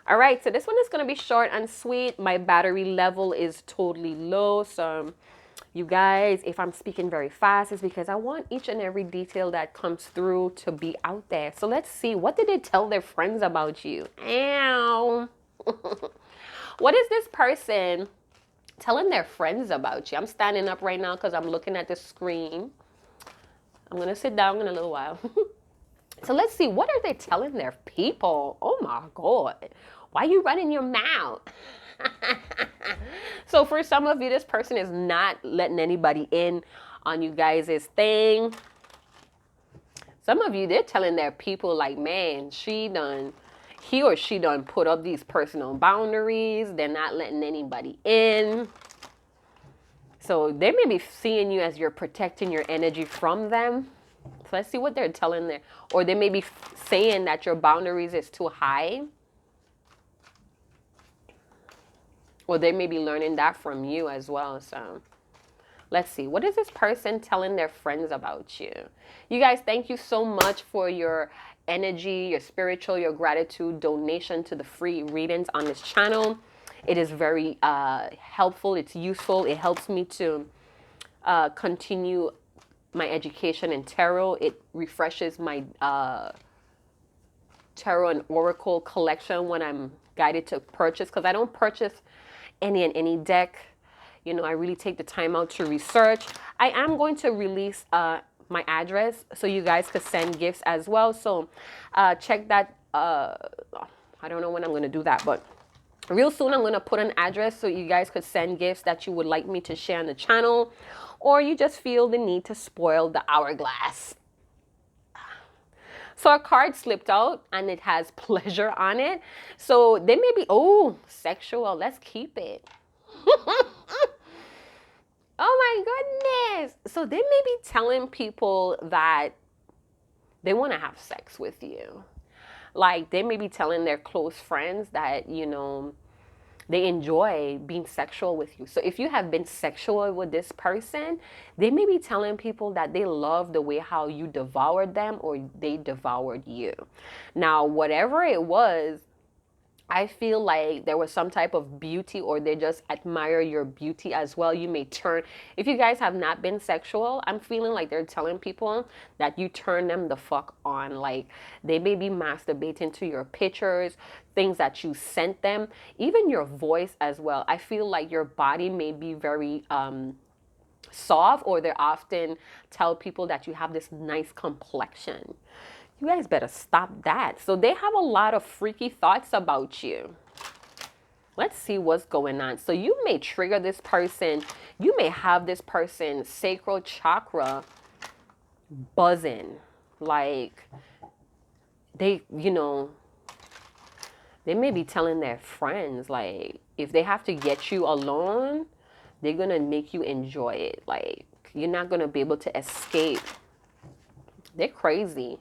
All right, so this one is going to be short and sweet. My battery level is totally low. So you guys, if I'm speaking very fast, it's because I want each and every detail that comes through to be out there. So let's see. What did they tell their friends about you? Ow. What is this person telling their friends about you? I'm standing up right now because I'm looking at the screen. I'm going to sit down in a little while. So let's see, what are they telling their people? Oh my God. Why are you running your mouth? So for some of you, this person is not letting anybody in on you guys' thing. Some of you, they're telling their people like, man, he or she done put up these personal boundaries. They're not letting anybody in. So they may be seeing you as you're protecting your energy from them. So let's see what they're telling there. Or they may be saying that your boundaries is too high. Or they may be learning that from you as well. So let's see. What is this person telling their friends about you? You guys, thank you so much for your energy, your spiritual, your gratitude, donation to the free readings on this channel. It is very helpful. It's useful. It helps me to continue my education in tarot. It refreshes my tarot and oracle collection when I'm guided to purchase, because I don't purchase any deck. You know, I really take the time out to research. I am going to release my address so you guys could send gifts as well. So check that. I don't know when I'm going to do that, but real soon I'm going to put an address so you guys could send gifts that you would like me to share on the channel, or you just feel the need to spoil the hourglass. So a card slipped out and it has pleasure on it. So they may be, oh, sexual. Let's keep it. Oh my goodness. So they may be telling people that they want to have sex with you. Like they may be telling their close friends that, you know, they enjoy being sexual with you. So if you have been sexual with this person, they may be telling people that they love the way how you devoured them or they devoured you. Now, whatever it was, I feel like there was some type of beauty, or they just admire your beauty as well. You may turn, if you guys have not been sexual, I'm feeling like they're telling people that you turn them the fuck on. Like they may be masturbating to your pictures, things that you sent them, even your voice as well. I feel like your body may be very soft, or they often tell people that you have this nice complexion. You guys better stop that. So they have a lot of freaky thoughts about you. Let's see what's going on. So you may trigger this person. You may have this person's sacral chakra buzzing. Like they, you know, they may be telling their friends, like, if they have to get you alone, they're going to make you enjoy it. Like, you're not going to be able to escape. They're crazy.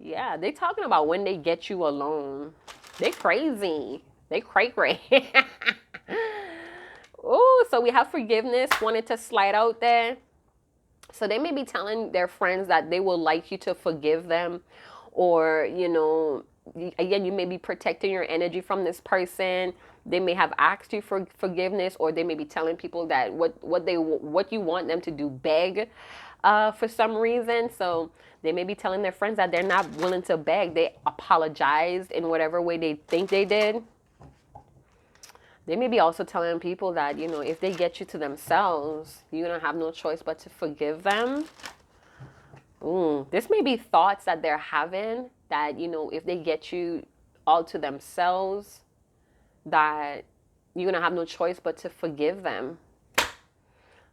Yeah, they talking about when they get you alone. They crazy. They cray-cray. Oh, so we have forgiveness. Wanted to slide out there. So they may be telling their friends that they will like you to forgive them. Or, you know, again, you may be protecting your energy from this person. They may have asked you for forgiveness, or they may be telling people that what you want them to do, beg for some reason. So they may be telling their friends that they're not willing to beg. They apologized in whatever way they think they did. They may be also telling people that, you know, if they get you to themselves, you're going to have no choice but to forgive them. This may be thoughts that they're having that, you know, if they get you all to themselves, that you're going to have no choice but to forgive them.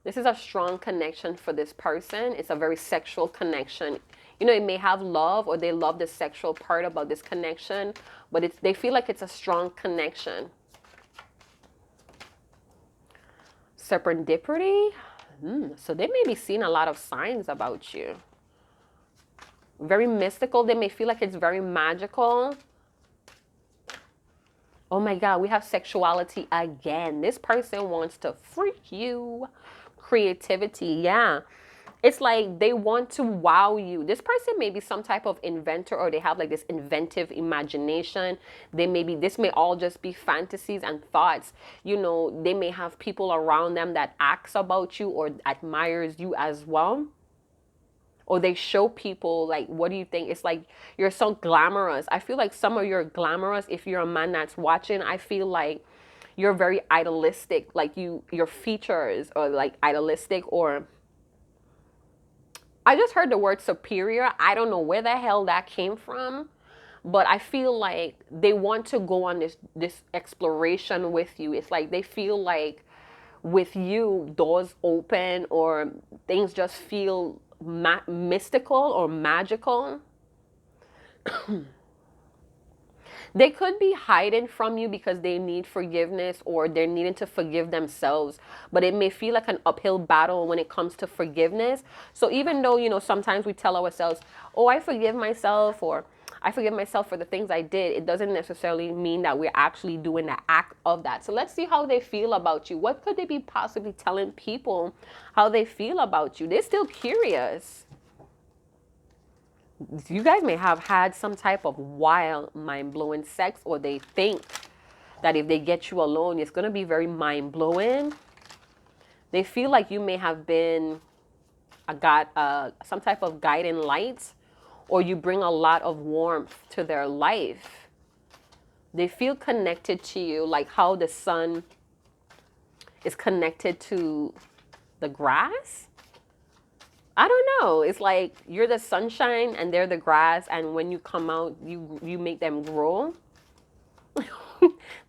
This is a strong connection for this person. It's a very sexual connection. You know, it may have love, or they love the sexual part about this connection, but they feel like it's a strong connection. Serendipity. So they may be seeing a lot of signs about you. Very mystical. They may feel like it's very magical. Oh my God, we have sexuality again. This person wants to freak you. Creativity, yeah. It's like they want to wow you. This person may be some type of inventor, or they have like this inventive imagination. This may all just be fantasies and thoughts. They may have people around them that asks about you or admires you as well. Or they show people like, what do you think? It's like you're so glamorous. I feel like some of you're glamorous. If you're a man that's watching, I feel like you're very idealistic. Like your features are like idealistic, or I just heard the word superior. I don't know where the hell that came from, but I feel like they want to go on this exploration with you. It's like they feel like with you, doors open, or things just feel mystical or magical. They could be hiding from you because they need forgiveness, or they're needing to forgive themselves. But it may feel like an uphill battle when it comes to forgiveness. So even though, sometimes we tell ourselves, oh, I forgive myself, or I forgive myself for the things I did, it doesn't necessarily mean that we're actually doing the act of that. So let's see how they feel about you. What could they be possibly telling people how they feel about you? They're still curious. You guys may have had some type of wild, mind-blowing sex, or they think that if they get you alone, it's going to be very mind-blowing. They feel like you may have been some type of guiding light, or you bring a lot of warmth to their life. They feel connected to you, like how the sun is connected to the grass. I don't know. It's like you're the sunshine and they're the grass, and when you come out, you make them grow.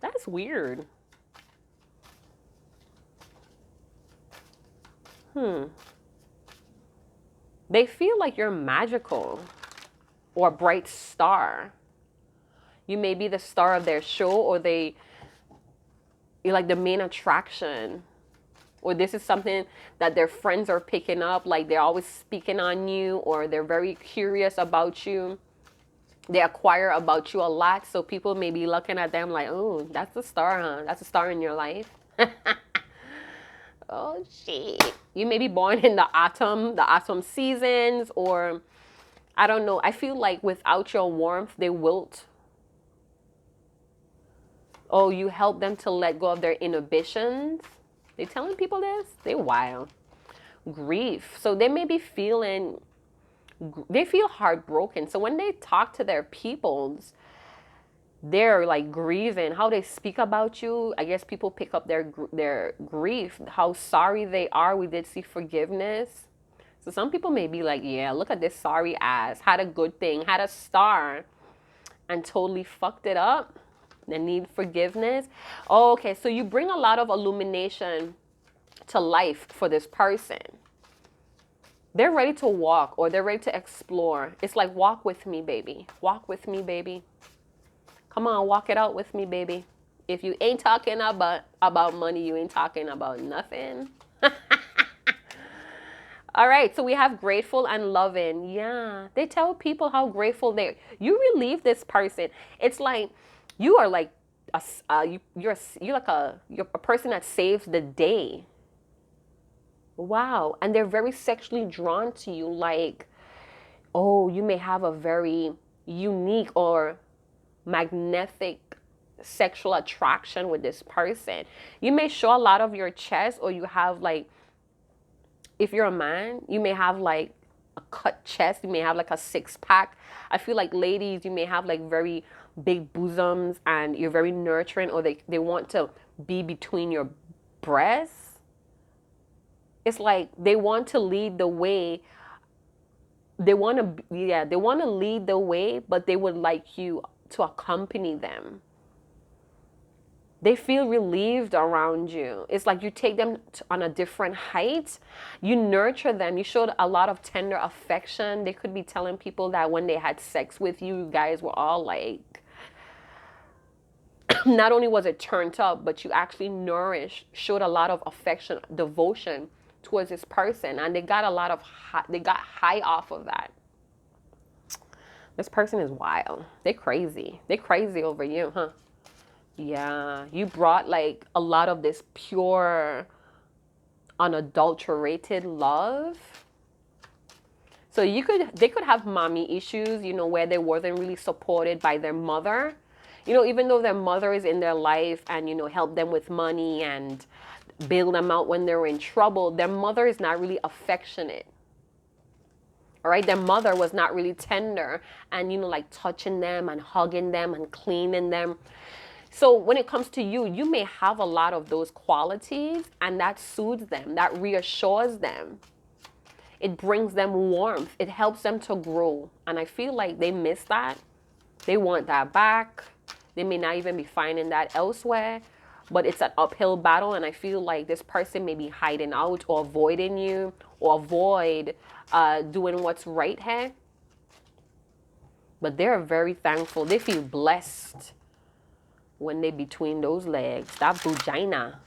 That's weird. They feel like you're magical, or a bright star. You may be the star of their show, or you're like the main attraction. Or this is something that their friends are picking up, like they're always speaking on you, or they're very curious about you. They acquire about you a lot, so people may be looking at them like, oh, that's the star, huh? That's a star in your life. Oh, shit. You may be born in the autumn seasons, or I don't know. I feel like without your warmth, they wilt. Oh, you help them to let go of their inhibitions. They telling people this? They wild. Grief. So they may be they feel heartbroken. So when they talk to their peoples, they're like grieving. How they speak about you, I guess people pick up their grief. How sorry they are. We did see forgiveness. So some people may be like, yeah, look at this sorry ass. Had a good thing, had a star, and totally fucked it up. They need forgiveness. Oh, okay, so you bring a lot of illumination to life for this person. They're ready to walk, or they're ready to explore. It's like, walk with me, baby. Walk with me, baby. Come on, walk it out with me, baby. If you ain't talking about money, you ain't talking about nothing. All right, so we have grateful and loving. Yeah, they tell people how grateful you relieve this person. It's like you are like you're a person that saves the day. Wow, and they're very sexually drawn to you. Like, oh, you may have a very unique or magnetic sexual attraction with this person. You may show a lot of your chest, or you have like, if you're a man, you may have like a cut chest. You may have like a six-pack. I feel like ladies, you may have like very big bosoms, and you're very nurturing, or they want to be between your breasts. It's like they want to lead the way. They want to lead the way, but they would like you to accompany them. They feel relieved around you. It's like you take them on a different height. You nurture them. You showed a lot of tender affection. They could be telling people that when they had sex with you, you guys were all like, not only was it turned up, but you actually showed a lot of affection, devotion towards this person. And they got they got high off of that. This person is wild. They crazy. They crazy over you, huh? Yeah, you brought like a lot of this pure, unadulterated love. So they could have mommy issues, you know, where they wasn't really supported by their mother. You know, even though their mother is in their life and, you know, help them with money and bail them out when they're in trouble, their mother is not really affectionate. All right, their mother was not really tender and, you know, like touching them and hugging them and cleaning them. So when it comes to you, you may have a lot of those qualities, and that soothes them, that reassures them. It brings them warmth. It helps them to grow. And I feel like they miss that. They want that back. They may not even be finding that elsewhere, but it's an uphill battle. And I feel like this person may be hiding out or avoiding you or avoid doing what's right here. But they're very thankful. They feel blessed when they between those legs. That vagina.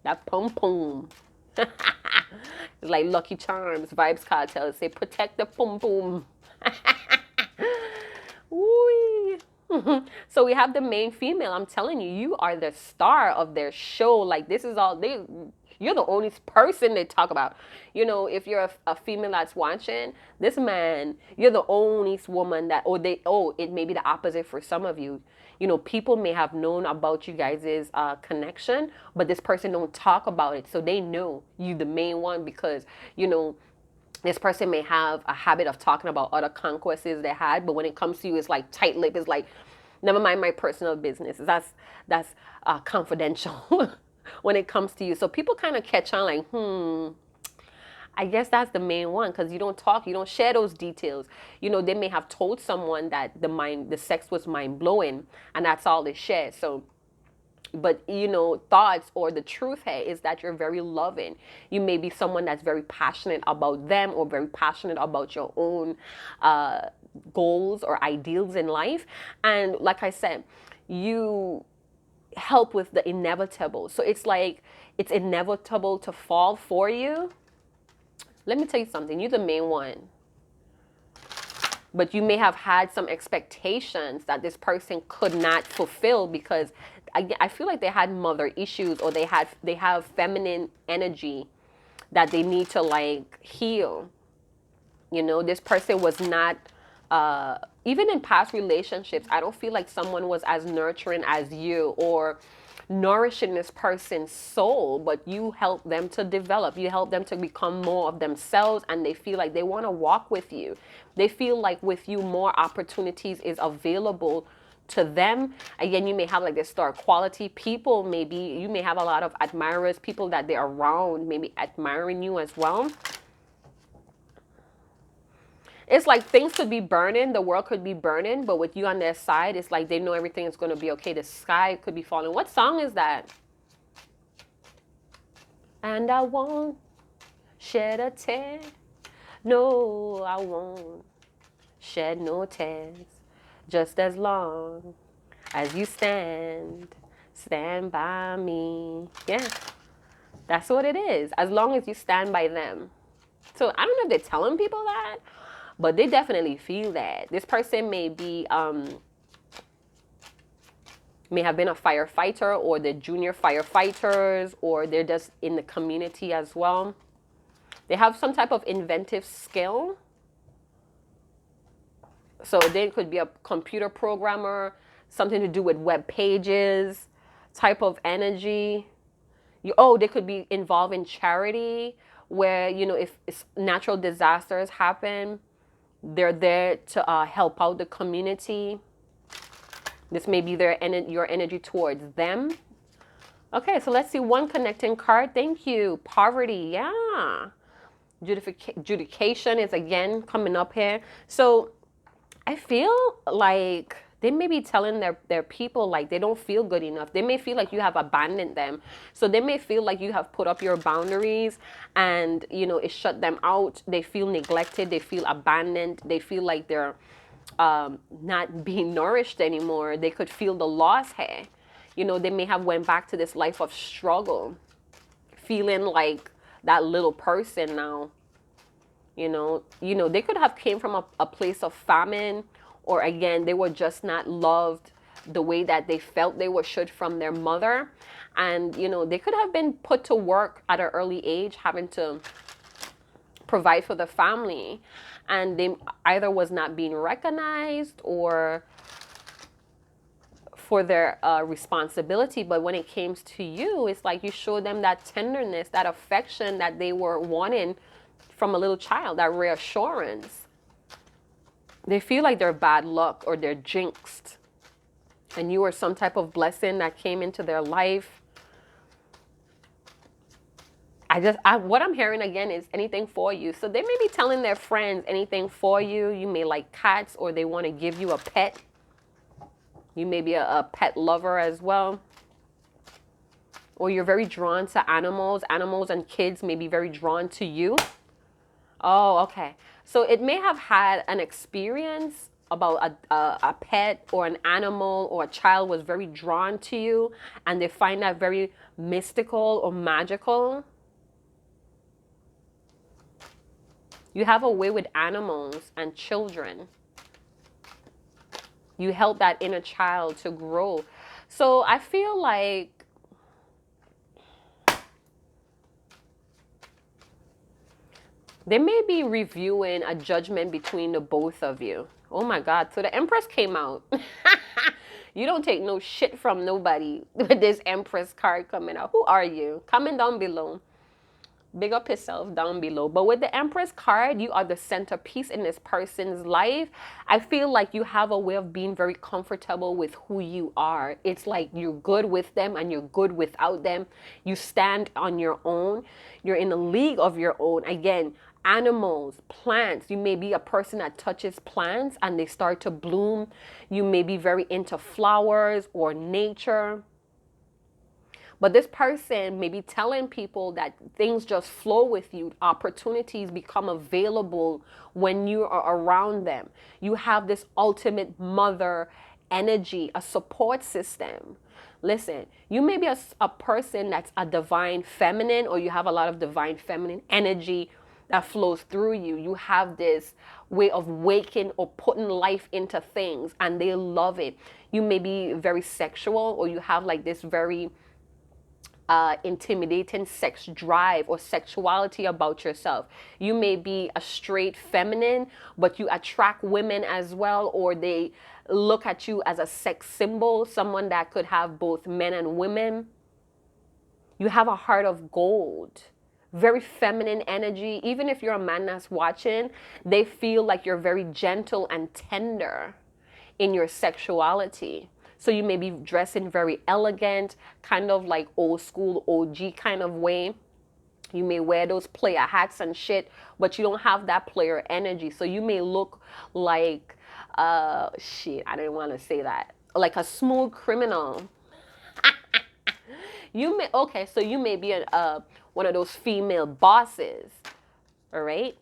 That pum-pum. It's like Lucky Charms, Vibes Cartel. Say, protect the pum-pum. So we have the main female. I'm telling you, you are the star of their show. Like, this is all they. You're the only person they talk about. You know, if you're a female that's watching, this man, you're the only woman that, it may be the opposite for some of you. You know, people may have known about you guys' connection, but this person don't talk about it. So they know you the main one because, you know, this person may have a habit of talking about other conquests they had, but when it comes to you, it's like tight lip. It's like, never mind my personal business. That's confidential when it comes to you. So people kind of catch on like, I guess that's the main one because you don't talk, you don't share those details. You know, they may have told someone that the sex was mind blowing, and that's all they share. So. But, you know, thoughts or the truth here is that you're very loving. You may be someone that's very passionate about them or very passionate about your own goals or ideals in life. And like I said, you help with the inevitable. So it's like it's inevitable to fall for you. Let me tell you something. You're the main one. But you may have had some expectations that this person could not fulfill because I feel like they had mother issues or they have feminine energy that they need to like heal. You know, this person was not, even in past relationships, I don't feel like someone was as nurturing as you or nourishing this person's soul, but you help them to develop. You help them to become more of themselves, and they feel like they want to walk with you. They feel like with you, more opportunities is available to them. Again, you may have like this star quality. People you may have a lot of admirers, people that they're around, maybe admiring you as well. It's like things could be burning, the world could be burning, but with you on their side, it's like they know everything is going to be okay. The sky could be falling. What song is that? And I won't shed a tear. No, I won't shed no tears. Just as long as you stand by me. Yeah, that's what it is. As long as you stand by them. So I don't know if they're telling people that, but they definitely feel that. This person may be, may have been a firefighter or the junior firefighters, or they're just in the community as well. They have some type of inventive skill. So they could be a computer programmer, something to do with web pages, type of energy. They could be involved in charity where, you know, if natural disasters happen, they're there to help out the community. This may be your energy towards them. Okay, so let's see one connecting card. Thank you. Poverty, yeah. Judication is again coming up here. So I feel like they may be telling their people like they don't feel good enough. They may feel like you have abandoned them. So they may feel like you have put up your boundaries and, you know, it shut them out. They feel neglected. They feel abandoned. They feel like they're not being nourished anymore. They could feel the loss here. You know, they may have went back to this life of struggle, feeling like that little person now. You know, they could have came from a place of famine, or again, they were just not loved the way that they felt they should from their mother. And, you know, they could have been put to work at an early age, having to provide for the family, and they either was not being recognized or for their responsibility. But when it came to you, it's like you showed them that tenderness, that affection that they were wanting from a little child, that reassurance. They feel like they're bad luck or they're jinxed, and you were some type of blessing that came into their life. What I'm hearing again is anything for you. So they may be telling their friends anything for you. You may like cats, or they want to give you a pet. You may be a pet lover as well. Or you're very drawn to animals. Animals and kids may be very drawn to you. Oh, okay. So it may have had an experience about a pet or an animal, or a child was very drawn to you, and they find that very mystical or magical. You have a way with animals and children. You help that inner child to grow. So I feel like they may be reviewing a judgment between the both of you. Oh my God. So the Empress came out. You don't take no shit from nobody with this Empress card coming out. Who are you? Comment down below. Big up yourself down below. But with the Empress card, you are the centerpiece in this person's life. I feel like you have a way of being very comfortable with who you are. It's like you're good with them and you're good without them. You stand on your own. You're in a league of your own. Again, animals, plants. You may be a person that touches plants and they start to bloom. You may be very into flowers or nature. But this person may be telling people that things just flow with you. Opportunities become available when you are around them. You have this ultimate mother energy, a support system. Listen, you may be a person that's a divine feminine, or you have a lot of divine feminine energy that flows through you. You have this way of waking or putting life into things, and they love it. You may be very sexual, or you have like this very intimidating sex drive or sexuality about yourself. You may be a straight feminine, but you attract women as well, or they look at you as a sex symbol, someone that could have both men and women. You have a heart of gold, very feminine energy. Even if you're a man that's watching, they feel like you're very gentle and tender in your sexuality. So you may be dressing very elegant, kind of like old school OG kind of way. You may wear those player hats and shit, but you don't have that player energy. So you may look like, shit, I didn't want to say that. Like a smooth criminal. So you may be one of those female bosses, all right?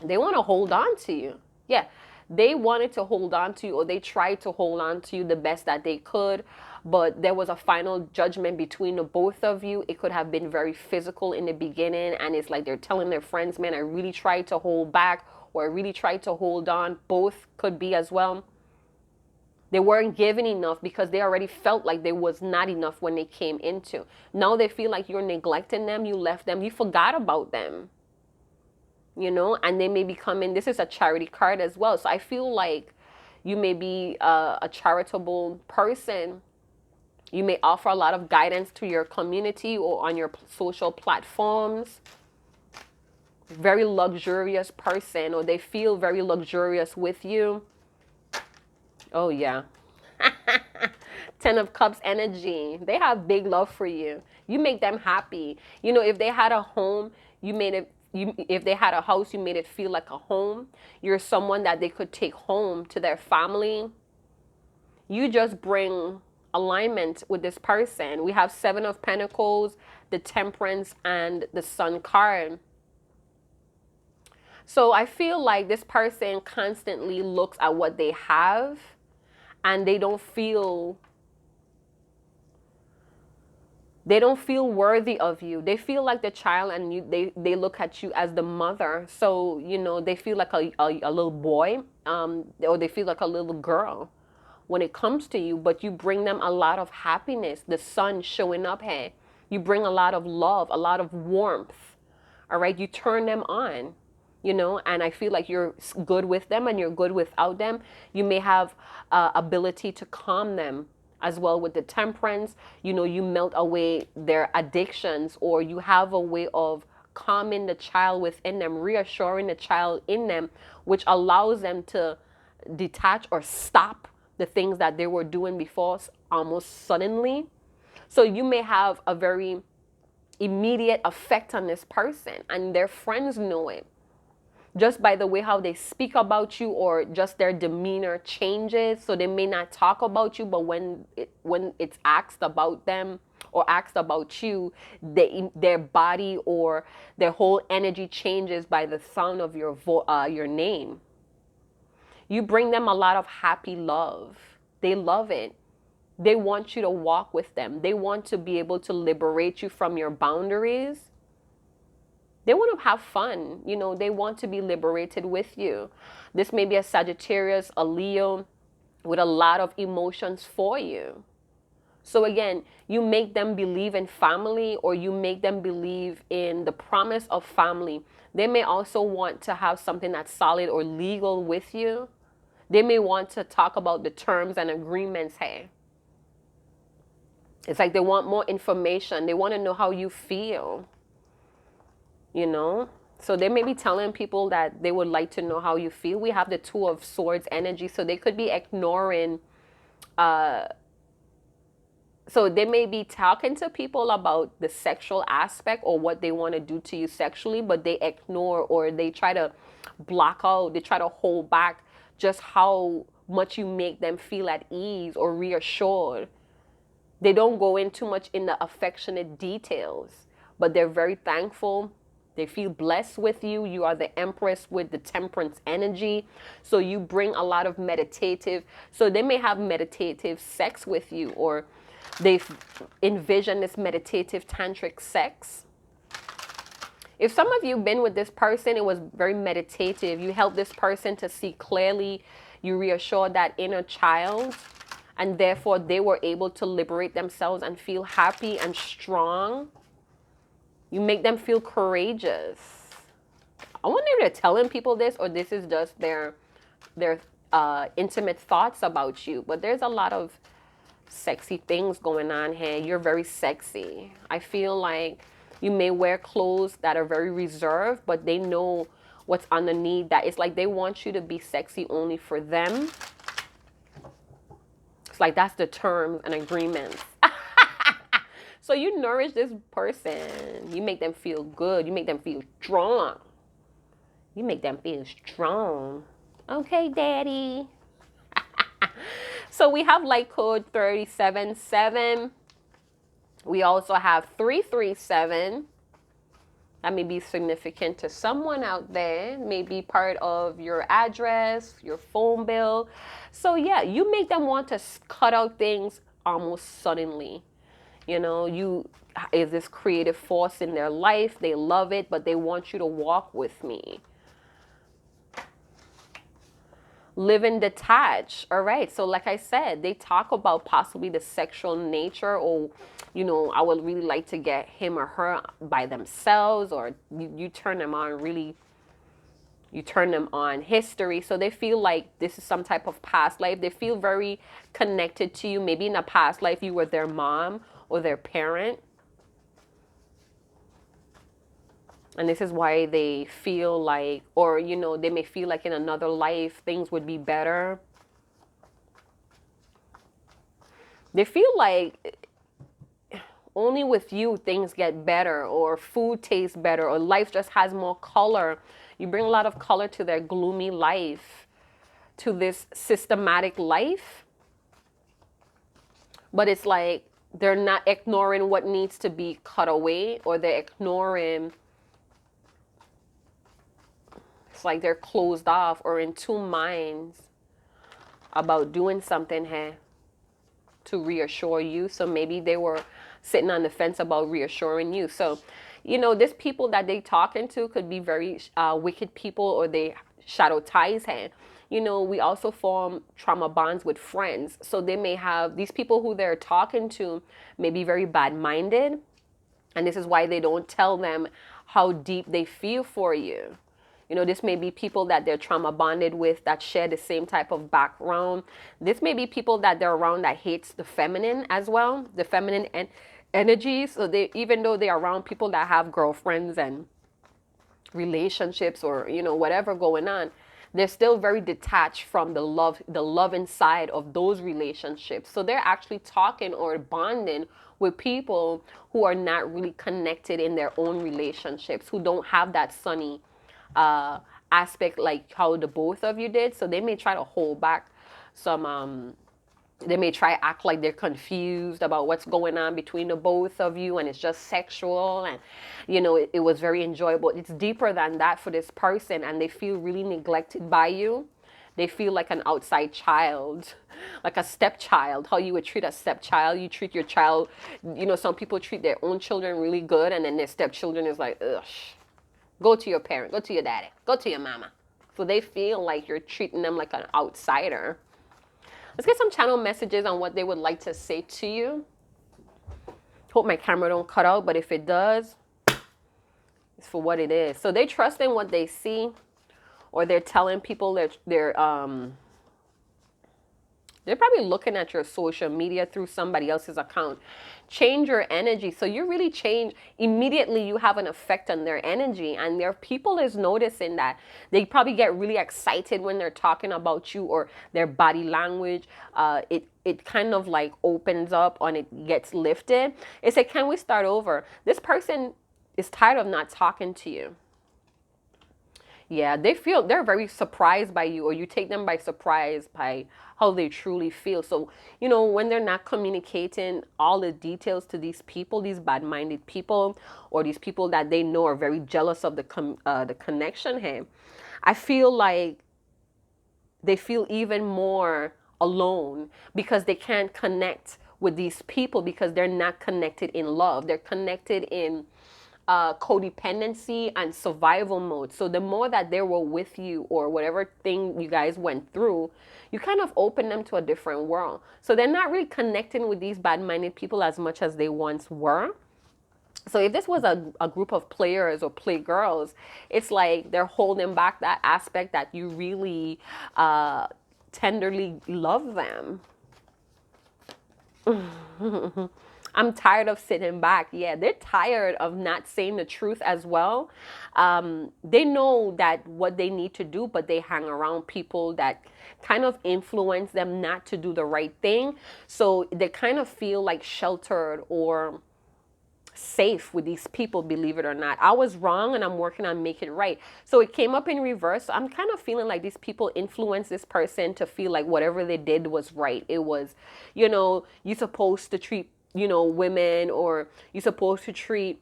They want to hold on to you. Yeah. They wanted to hold on to you, or they tried to hold on to you the best that they could, but there was a final judgment between the both of you. It could have been very physical in the beginning, and it's like they're telling their friends, man, I really tried to hold back, or I really tried to hold on. Both could be as well. They weren't given enough because they already felt like there was not enough when they came into. Now they feel like you're neglecting them, you left them, you forgot about them. You know, and they may be coming. This is a charity card as well. So I feel like you may be a charitable person. You may offer a lot of guidance to your community or on your social platforms. Very luxurious person, or they feel very luxurious with you. Oh, yeah. 10 of Cups energy. They have big love for you. You make them happy. You know, if they had a home, you made it. If they had a house, you made it feel like a home. You're someone that they could take home to their family. You just bring alignment with this person. We have 7 of Pentacles, the Temperance, and the Sun card. So I feel like this person constantly looks at what they have, and they don't feel worthy of you. They feel like the child, and they look at you as the mother. So, you know, they feel like a little boy, or they feel like a little girl when it comes to you, but you bring them a lot of happiness. The sun showing up here. You bring a lot of love, a lot of warmth, All right, you turn them on, you know, and I feel like you're good with them and you're good without them. You may have ability to calm them as well with the temperance. You know, you melt away their addictions, or you have a way of calming the child within them, reassuring the child in them, which allows them to detach or stop the things that they were doing before almost suddenly. So you may have a very immediate effect on this person, and their friends know it just by the way how they speak about you, or just their demeanor changes. So they may not talk about you, but when it's asked about them or asked about you, their body or their whole energy changes by the sound of your name. You bring them a lot of happy love. They love it. They want you to walk with them. They want to be able to liberate you from your boundaries. They want to have fun. You know, they want to be liberated with you. This may be a Sagittarius, a Leo, with a lot of emotions for you. So again, you make them believe in family, or you make them believe in the promise of family. They may also want to have something that's solid or legal with you. They may want to talk about the terms and agreements. Hey, it's like they want more information. They want to know how you feel, you know? So they may be telling people that they would like to know how you feel. We have the Two of Swords energy, so they could be ignoring, so they may be talking to people about the sexual aspect or what they want to do to you sexually, but they ignore, or they try to block out, they try to hold back just how much you make them feel at ease or reassured. They don't go in too much in the affectionate details, but they're very thankful. They feel blessed with you. You are the Empress with the temperance energy. So you bring a lot of meditative. So they may have meditative sex with you, or they envision this meditative tantric sex. If some of you have been with this person, it was very meditative. You helped this person to see clearly. You reassured that inner child, and therefore they were able to liberate themselves and feel happy and strong. You make them feel courageous. I wonder if they're telling people this, or this is just their intimate thoughts about you. But there's a lot of sexy things going on here. You're very sexy. I feel like you may wear clothes that are very reserved, but they know what's underneath that. It's like they want you to be sexy only for them. It's like that's the terms and agreements. So you nourish this person. You make them feel good. You make them feel strong. You make them feel strong. Okay, daddy. So we have light code 377. We also have 337. That may be significant to someone out there. Maybe part of your address, your phone bill. So yeah, you make them want to cut out things almost suddenly. You know, you is this creative force in their life. They love it, but they want you to walk with me. Live and detach. All right. So like I said, they talk about possibly the sexual nature, or, you know, I would really like to get him or her by themselves, or you turn them on really, you turn them on history. So they feel like this is some type of past life. They feel very connected to you. Maybe in a past life you were their mom or their parent. And this is why they feel like, or, you know, they may feel like in another life things would be better. They feel like only with you things get better, or food tastes better, or life just has more color. You bring a lot of color to their gloomy life, to this systematic life. But it's like they're not ignoring what needs to be cut away, or they're ignoring, it's like they're closed off or in two minds about doing something here to reassure you. So maybe they were sitting on the fence about reassuring you. So, you know, these people that they talking to could be very wicked people, or they shadow ties here. You know, we also form trauma bonds with friends. So they may have, these people who they're talking to may be very bad-minded. And this is why they don't tell them how deep they feel for you. You know, this may be people that they're trauma bonded with that share the same type of background. This may be people that they're around that hates the feminine as well, the feminine energy. So they, even though they're around people that have girlfriends and relationships or, you know, whatever going on, they're still very detached from the love inside of those relationships. So they're actually talking or bonding with people who are not really connected in their own relationships, who don't have that sunny aspect like how the both of you did. So they may try to hold back some they may try to act like they're confused about what's going on between the both of you, and it's just sexual, and you know, it was very enjoyable. It's deeper than that for this person, and they feel really neglected by you. They feel like an outside child, like a stepchild. How you would treat a stepchild, you treat your child. You know, some people treat their own children really good, and then their stepchildren is like, ugh, go to your parent, go to your daddy, go to your mama. So they feel like you're treating them like an outsider. Let's get some channel messages on what they would like to say to you. Hope my camera don't cut out, but if it does, it's for what it is. So they trust in what they see, or they're telling people that they're probably looking at your social media through somebody else's account. Change your energy. So you really change. Immediately you have an effect on their energy. And their people is noticing that. They probably get really excited when they're talking about you, or their body language. It kind of like opens up and it gets lifted. It's like, can we start over? This person is tired of not talking to you. Yeah, they're very surprised by you, or you take them by surprise by how they truly feel. So, you know, when they're not communicating all the details to these people, these bad-minded people, or these people that they know are very jealous of the connection here, I feel like they feel even more alone because they can't connect with these people because they're not connected in love. They're connected in codependency and survival mode. So the more that they were with you, or whatever thing you guys went through, you kind of open them to a different world. So they're not really connecting with these bad-minded people as much as they once were. So if this was a group of players or playgirls, it's like they're holding back that aspect that you really tenderly love them. I'm tired of sitting back. Yeah, they're tired of not saying the truth as well. They know that what they need to do, but they hang around people that kind of influence them not to do the right thing. So they kind of feel like sheltered or safe with these people, believe it or not. I was wrong and I'm working on making it right. So it came up in reverse. So I'm kind of feeling like these people influence this person to feel like whatever they did was right. It was, you know, you're supposed to treat, you know, women, or you're supposed to treat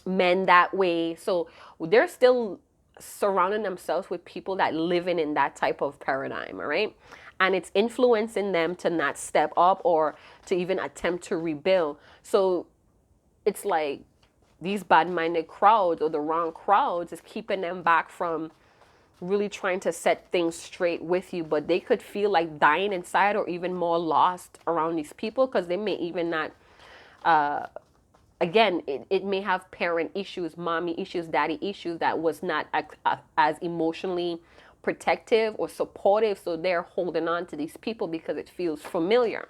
men that way. So they're still surrounding themselves with people that living in that type of paradigm, all right? And it's influencing them to not step up or to even attempt to rebuild. So it's like these bad-minded crowds or the wrong crowds is keeping them back from really trying to set things straight with you. But they could feel like dying inside, or even more lost around these people, because they may even not, again, it may have parent issues, mommy issues, daddy issues that was not as emotionally protective or supportive. So they're holding on to these people because it feels familiar.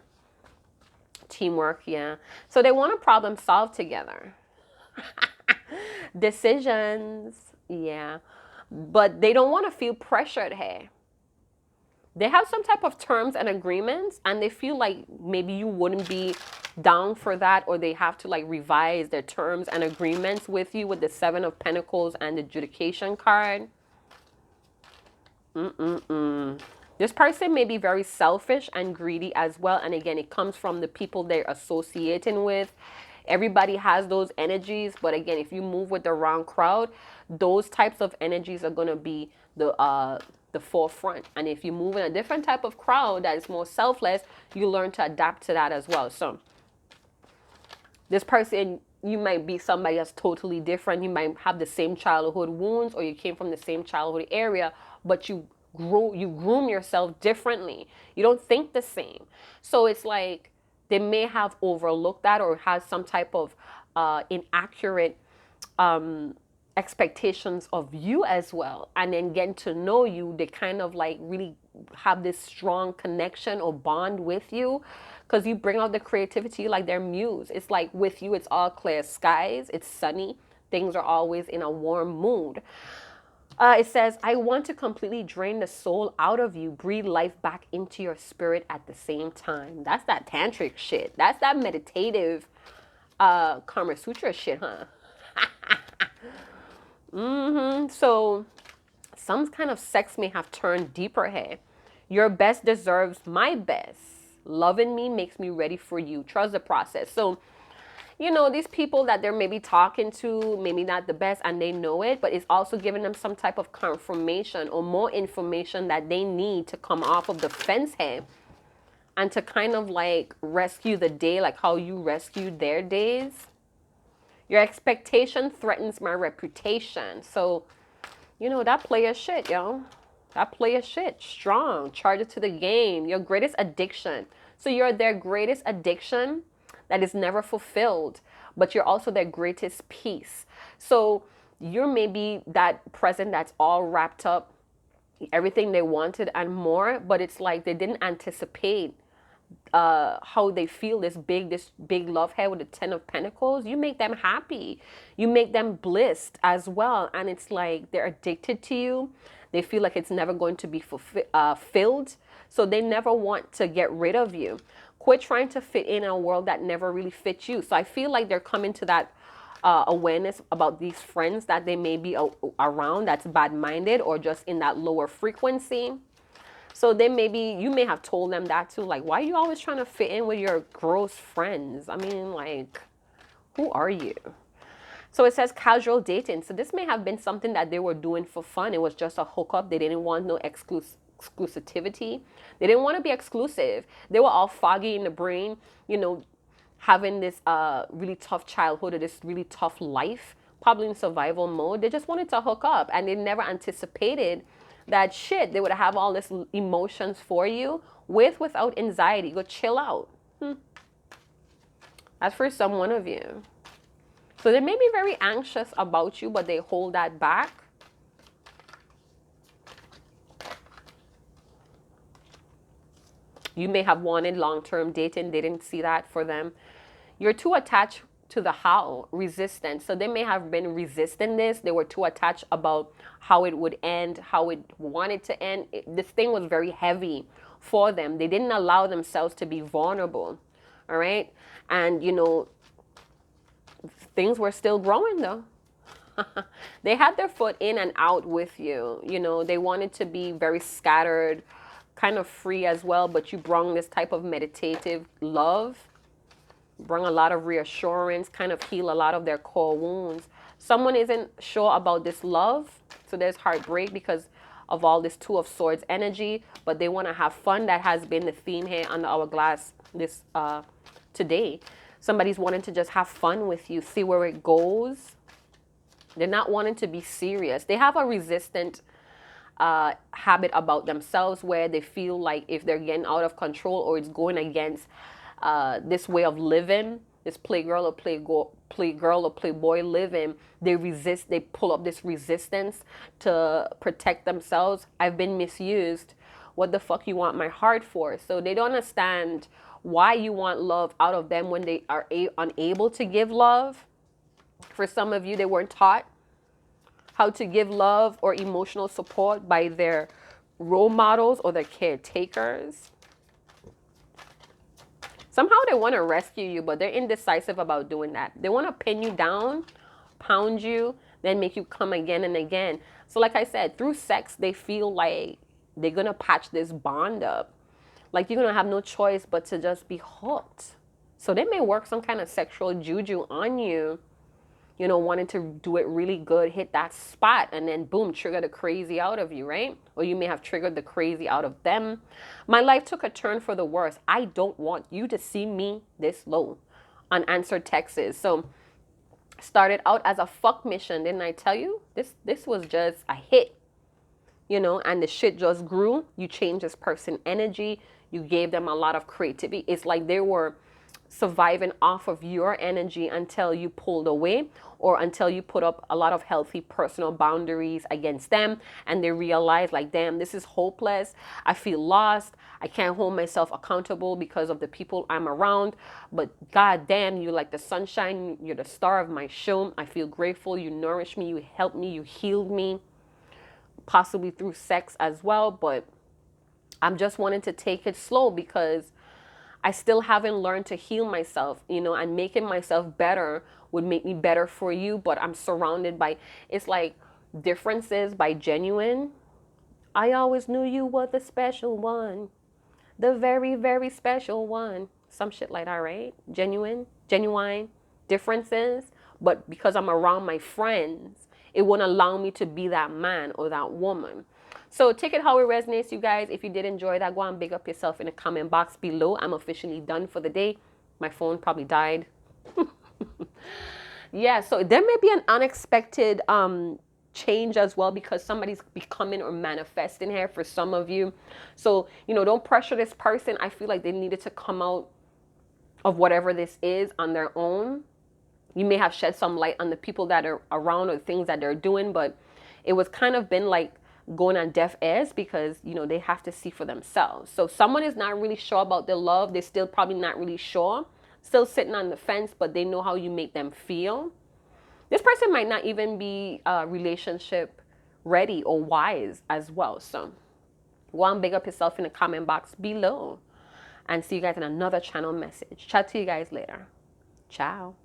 Teamwork, yeah. So they want to problem solve together. Decisions, yeah. But they don't want to feel pressured here. They have some type of terms and agreements, and they feel like maybe you wouldn't be down for that, or they have to like revise their terms and agreements with you with the 7 of Pentacles and the adjudication card. This person may be very selfish and greedy as well. And again, it comes from the people they're associating with. Everybody has those energies. But again, if you move with the wrong crowd, those types of energies are going to be the forefront. And if you move in a different type of crowd that is more selfless, you learn to adapt to that as well. So this person, you might be somebody that's totally different. You might have the same childhood wounds, or you came from the same childhood area, but you groom yourself differently. You don't think the same. So it's like they may have overlooked that, or has some type of inaccurate expectations of you as well, and then getting to know you, they kind of like really have this strong connection or bond with you because you bring out the creativity like their muse. It's like with you it's all clear skies, it's sunny, things are always in a warm mood. It says, I want to completely drain the soul out of you, breathe life back into your spirit at the same time. That's that tantric shit. That's that meditative Kama Sutra shit, huh? So some kind of sex may have turned deeper here. Your best deserves my best. Loving me makes me ready for you. Trust the process. So, you know, these people that they're maybe talking to, maybe not the best, and they know it, but it's also giving them some type of confirmation or more information that they need to come off of the fence here and to kind of like rescue the day, like how you rescued their days. Your expectation threatens my reputation. So, you know, that player shit, yo. That player shit. Strong. Charge it to the game. Your greatest addiction. So you're their greatest addiction that is never fulfilled, but you're also their greatest peace. So you're maybe that present that's all wrapped up, everything they wanted and more, but it's like they didn't anticipate how they feel this big love here with the 10 of Pentacles. You make them happy, you make them blissed as well, and it's like they're addicted to you. They feel like it's never going to be filled, so they never want to get rid of you. Quit trying to fit in a world that never really fits you. So I feel like they're coming to that awareness about these friends that they may be around that's bad-minded or just in that lower frequency. So then maybe you may have told them that too. Like, why are you always trying to fit in with your gross friends? I mean, like, who are you? So it says casual dating. So this may have been something that they were doing for fun. It was just a hookup. They didn't want no exclusivity. They didn't want to be exclusive. They were all foggy in the brain, you know, having this really tough childhood or this really tough life, probably in survival mode. They just wanted to hook up, and they never anticipated that shit, they would have all this emotions for you without anxiety. Go chill out. That's for some one of you. So they may be very anxious about you, but they hold that back. You may have wanted long-term dating. They didn't see that for them. You're too attached to the how, resistance. So they may have been resisting this. They were too attached about how it would end, how it wanted to end. This thing was very heavy for them. They didn't allow themselves to be vulnerable. All right. And, you know, things were still growing though. They had their foot in and out with you. You know, they wanted to be very scattered, kind of free as well. But you brought this type of meditative love, bring a lot of reassurance, kind of heal a lot of their core wounds. Someone isn't sure about this love, so there's heartbreak because of all this Two of Swords energy, but they want to have fun. That has been the theme here on the hourglass this today. Somebody's wanting to just have fun with you, see where it goes. They're not wanting to be serious. They have a resistant habit about themselves where they feel like if they're getting out of control or it's going against this way of living, this playgirl or playboy living, they resist. They pull up this resistance to protect themselves. I've been misused. What the fuck you want my heart for? So they don't understand why you want love out of them when they are unable to give love. For some of you, they weren't taught how to give love or emotional support by their role models or their caretakers. Somehow they want to rescue you, but they're indecisive about doing that. They want to pin you down, pound you, then make you come again and again. So like I said, through sex, they feel like they're going to patch this bond up. Like you're going to have no choice but to just be hooked. So they may work some kind of sexual juju on you, you know, wanting to do it really good, hit that spot, and then boom, trigger the crazy out of you, right? Or you may have triggered the crazy out of them. My life took a turn for the worse. I don't want you to see me this low. Unanswered texts. So started out as a fuck mission, didn't I tell you? This was just a hit, you know, and the shit just grew. You changed this person's energy. You gave them a lot of creativity. It's like they were surviving off of your energy until you pulled away, or until you put up a lot of healthy personal boundaries against them and they realize like, damn, this is hopeless. I feel lost. I can't hold myself accountable because of the people I'm around. But god damn, you're like the sunshine. You're the star of my show. I feel grateful. You nourish me. You help me. You healed me, possibly through sex as well. But I'm just wanting to take it slow because I still haven't learned to heal myself, and making myself better would make me better for you. But I'm surrounded by, it's like differences by genuine. I always knew you were the special one, the very, very special one. Some shit like that, right? Genuine differences. But because I'm around my friends, it won't allow me to be that man or that woman. So take it how it resonates, you guys. If you did enjoy that, go and big up yourself in the comment box below. I'm officially done for the day. My phone probably died. Yeah, so there may be an unexpected change as well, because somebody's becoming or manifesting here for some of you. So, don't pressure this person. I feel like they needed to come out of whatever this is on their own. You may have shed some light on the people that are around or things that they're doing, but it was kind of been like going on deaf ears, because they have to see for themselves. So someone is not really sure about their love. They're still probably not really sure, still sitting on the fence, but they know how you make them feel. This person might not even be relationship ready or wise as well. So go and big up yourself in the comment box below, and see you guys in another channel message. Chat to you guys later. Ciao.